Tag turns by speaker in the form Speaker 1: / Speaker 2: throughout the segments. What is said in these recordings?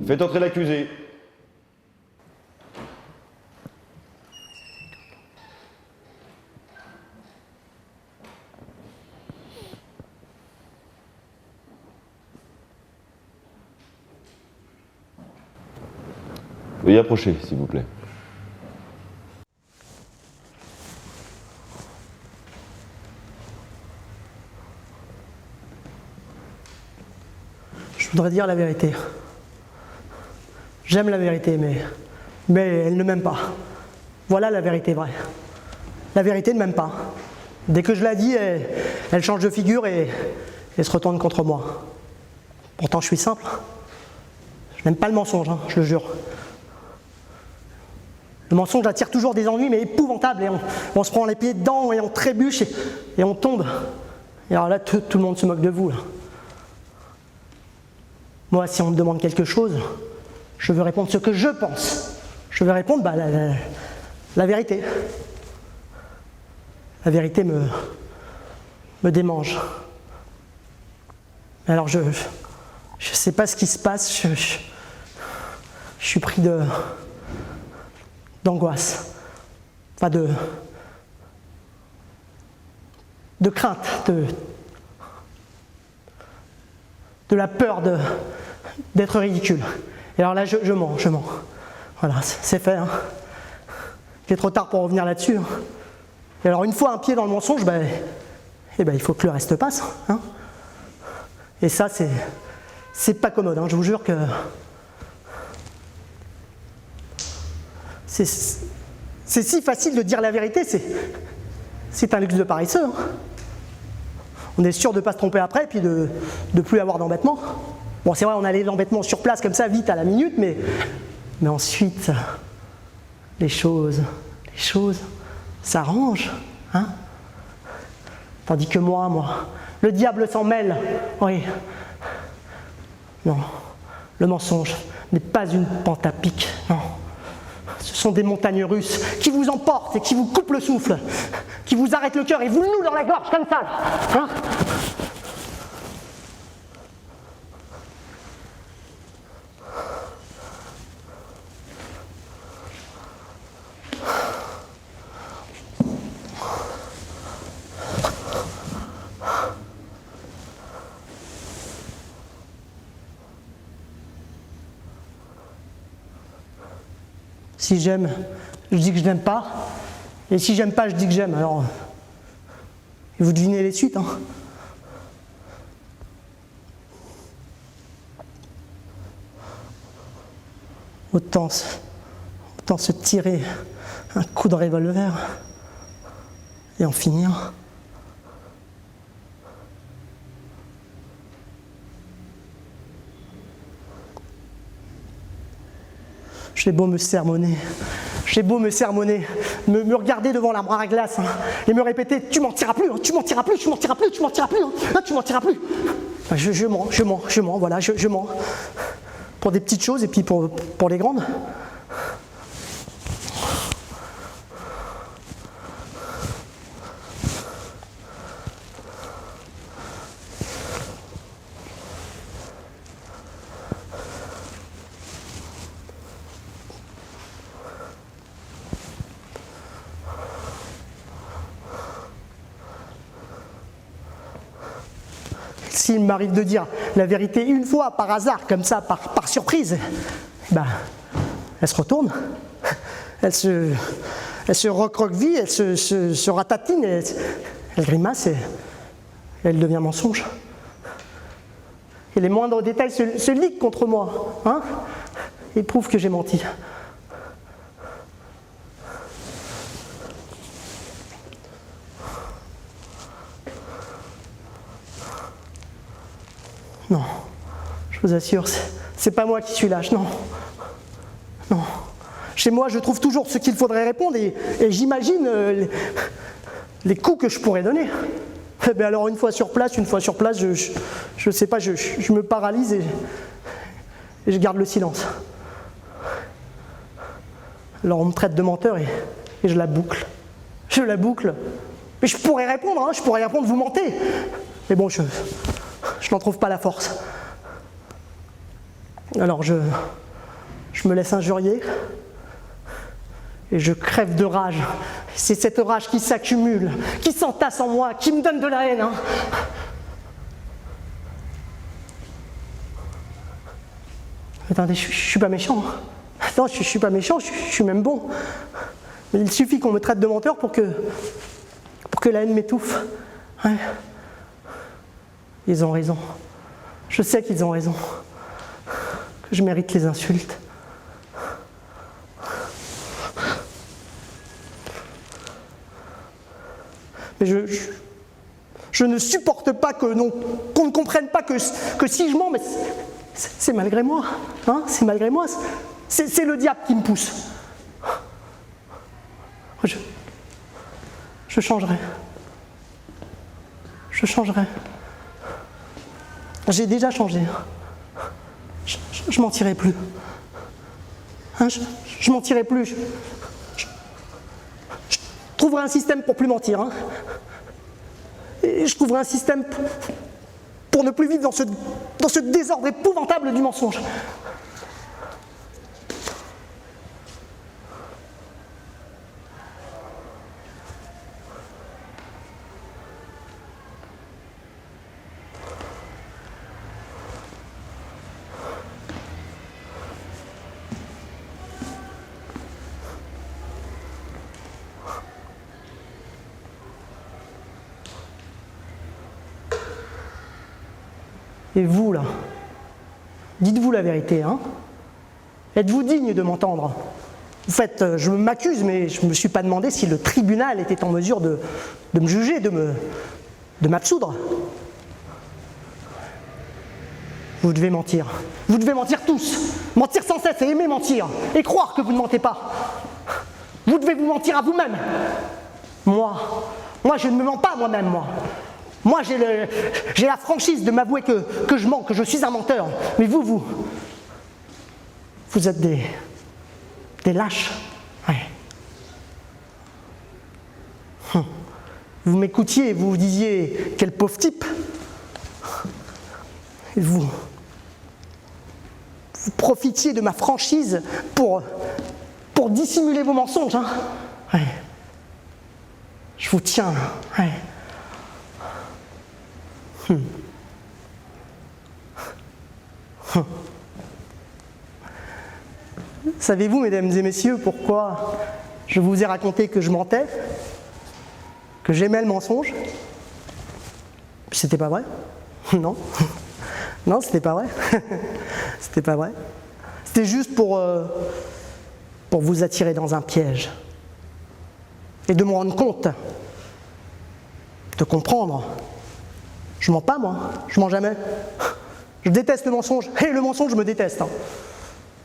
Speaker 1: Faites entrer l'accusé. Veuillez approcher, s'il vous plaît.
Speaker 2: Je voudrais dire la vérité. J'aime la vérité, mais elle ne m'aime pas. Voilà la vérité vraie. La vérité ne m'aime pas. Dès que je la dis, elle change de figure et se retourne contre moi. Pourtant, je suis simple. Je n'aime pas le mensonge, hein, je le jure. Le mensonge attire toujours des ennuis, mais épouvantables. Et on se prend les pieds dedans et on trébuche et on tombe. Et alors là, tout le monde se moque de vous. Là. Moi, si on me demande quelque chose, je veux répondre ce que je pense. Je veux répondre la vérité. La vérité me démange. Alors je sais pas ce qui se passe, je suis pris d'angoisse, enfin de crainte, de la peur d'être ridicule. Et alors là, je mens. Voilà, c'est fait. Hein. Il est trop tard pour revenir là-dessus. Hein. Et alors une fois un pied dans le mensonge, il faut que le reste passe. Hein. Et ça, c'est pas commode. Hein. Je vous jure que c'est si facile de dire la vérité, c'est un luxe de paresseux. Hein. On est sûr de ne pas se tromper après, puis de ne plus avoir d'embêtement. Bon, c'est vrai, on a les embêtements sur place, comme ça, vite, à la minute, mais ensuite, les choses s'arrangent. Hein. Tandis que moi, le diable s'en mêle. Oui. Non, le mensonge n'est pas une pente à pic, non. Ce sont des montagnes russes qui vous emportent et qui vous coupent le souffle, qui vous arrêtent le cœur et vous le nouent dans la gorge comme ça. Hein. Si j'aime, je dis que je n'aime pas. Et si j'aime pas, je dis que j'aime. Alors, et vous devinez les suites. Hein. Autant se tirer un coup de revolver et en finir. J'ai beau me sermonner, me regarder devant l'armoire à glace hein, et me répéter « tu mentiras plus, hein, tu mentiras plus, tu mentiras plus, tu mentiras plus, hein, tu mentiras plus ». Je mens, voilà, je mens. Pour des petites choses et puis pour les grandes. S'il m'arrive de dire la vérité une fois, par hasard, comme ça, par surprise, elle se retourne, elle se recroqueville, elle se ratatine, elle grimace et elle devient mensonge. Et les moindres détails se liguent contre moi, hein, et prouvent que j'ai menti. Non, je vous assure, c'est pas moi qui suis lâche, non. Non. Chez moi, je trouve toujours ce qu'il faudrait répondre et j'imagine les coups que je pourrais donner. Eh bien alors, une fois sur place, je sais pas, je me paralyse et je garde le silence. Alors on me traite de menteur et je la boucle. Je la boucle. Mais je pourrais répondre, vous mentez. Mais bon, je n'en trouve pas la force. Alors je me laisse injurier et je crève de rage. C'est cette rage qui s'accumule, qui s'entasse en moi, qui me donne de la haine. Hein. Attendez, je suis pas méchant. Non, je suis pas méchant, je suis même bon. Mais il suffit qu'on me traite de menteur pour que la haine m'étouffe. Ouais. Ils ont raison. Je sais qu'ils ont raison. Que je mérite les insultes. Mais je ne supporte pas qu'on ne comprenne pas que si je mens, mais c'est malgré moi. Hein, c'est malgré moi. C'est le diable qui me pousse. Je changerai. Je changerai. J'ai déjà changé. Je mentirai plus. Hein, je mentirai plus. Je trouverai un système pour plus mentir. Hein. Et je trouverai un système pour ne plus vivre dans ce désordre épouvantable du mensonge. Et vous, là, dites-vous la vérité, hein? Êtes-vous digne de m'entendre? En fait, je m'accuse, mais je ne me suis pas demandé si le tribunal était en mesure de me juger, de m'absoudre. Vous devez mentir. Vous devez mentir tous. Mentir sans cesse et aimer mentir. Et croire que vous ne mentez pas. Vous devez vous mentir à vous-même. Moi, je ne me mens pas moi-même, moi. Moi, j'ai la franchise de m'avouer que je mens, que je suis un menteur. Mais vous êtes des lâches. Ouais. Vous m'écoutiez et vous vous disiez, quel pauvre type. Et vous profitiez de ma franchise pour dissimuler vos mensonges. Hein. Ouais. Je vous tiens. Ouais. Savez-vous, mesdames et messieurs, pourquoi je vous ai raconté que je mentais, que j'aimais le mensonge? C'était pas vrai? Non. Non, c'était pas vrai. C'était pas vrai. C'était juste pour vous attirer dans un piège. Et de me rendre compte, de comprendre. Je mens pas, moi. Je mens jamais. Je déteste le mensonge. Et le mensonge, je me déteste. Hein.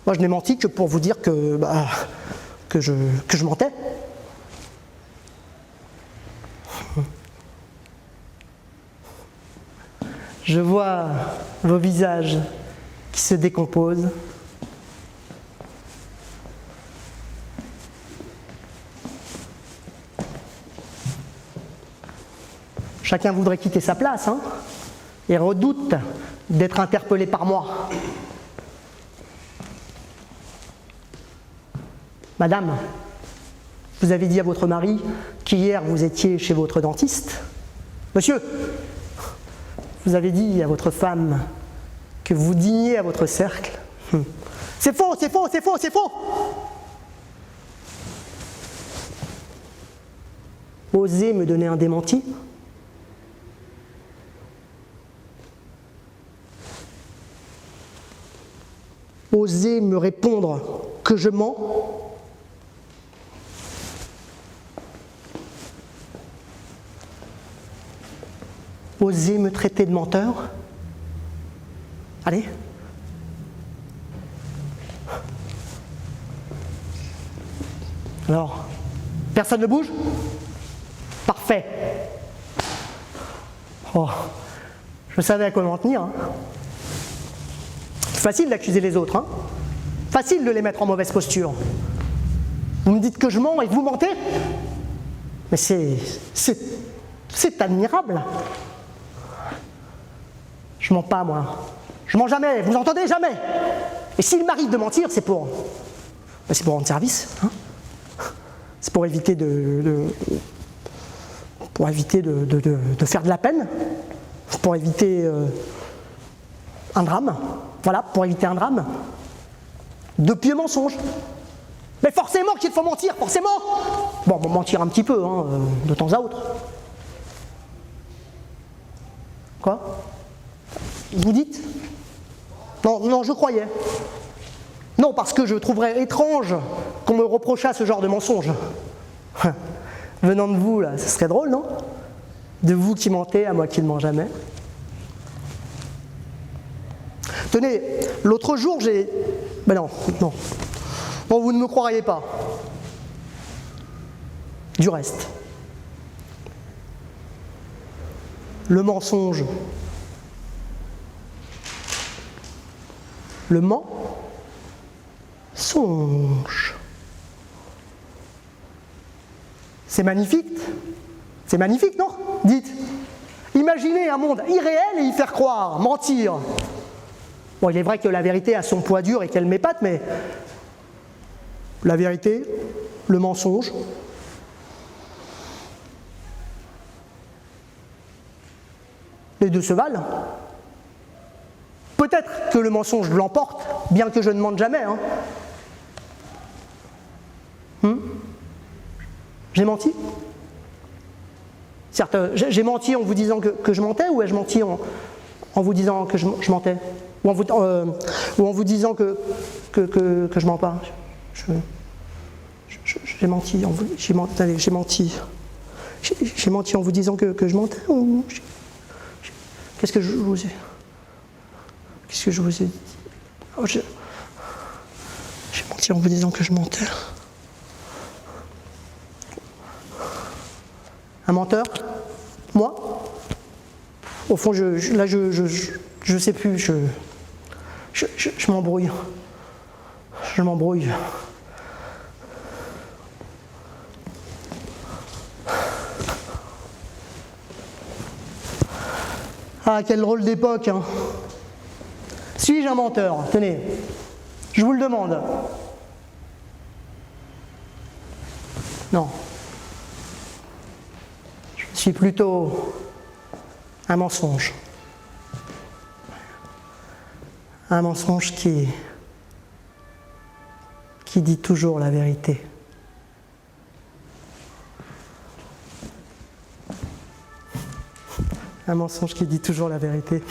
Speaker 2: Moi, je n'ai menti que pour vous dire que je mentais. Je vois vos visages qui se décomposent. Chacun voudrait quitter sa place, hein, et redoute d'être interpellé par moi. Madame, vous avez dit à votre mari qu'hier vous étiez chez votre dentiste. Monsieur, vous avez dit à votre femme que vous dîniez à votre cercle. C'est faux, c'est faux, c'est faux, c'est faux! Osez me donner un démenti? Osez me répondre que je mens? Osez me traiter de menteur? Allez. Alors, personne ne bouge? Parfait. Oh, je savais à quoi m'en tenir. Hein. Facile d'accuser les autres, hein. Facile de les mettre en mauvaise posture. Vous me dites que je mens et que vous mentez? Mais c'est admirable. Je mens pas, moi. Je mens jamais, vous entendez? Jamais. Et s'il m'arrive de mentir, c'est pour rendre service. Hein. C'est pour éviter de faire de la peine, pour éviter un drame. Voilà, pour éviter un drame. De pieux mensonges. Mais forcément qu'il faut mentir, forcément. Bon, mentir un petit peu, hein, de temps à autre. Quoi? Vous dites? Non, je croyais. Non, parce que je trouverais étrange qu'on me reprochât ce genre de mensonge. Venant de vous, là, ce serait drôle, non? De vous qui mentez à moi qui ne mens jamais. Tenez, l'autre jour, j'ai... Ben non. Bon, vous ne me croiriez pas. Du reste. Le mensonge. Le mensonge. C'est magnifique. C'est magnifique, non? Dites. Imaginez un monde irréel et y faire croire, mentir. Bon, il est vrai que la vérité a son poids dur et qu'elle m'épate, mais la vérité, le mensonge, les deux se valent. Peut-être que le mensonge l'emporte, bien que je ne mente jamais. Hein. J'ai menti? Certes, j'ai menti en vous disant que je mentais, ou ai-je menti en vous disant que je mentais? Ou en vous disant que je mens pas? J'ai menti en vous... J'ai menti en vous disant que je mentais, ou... Qu'est-ce que je vous ai... Qu'est-ce que je vous ai dit? Oh, j'ai menti en vous disant que je mentais. Un menteur? Moi? Au fond, je sais plus, je m'embrouille. Je m'embrouille. Ah, quel drôle d'époque, hein. Suis-je un menteur? Tenez, je vous le demande. Non. Je suis plutôt un mensonge. Un mensonge qui dit toujours la vérité. Un mensonge qui dit toujours la vérité.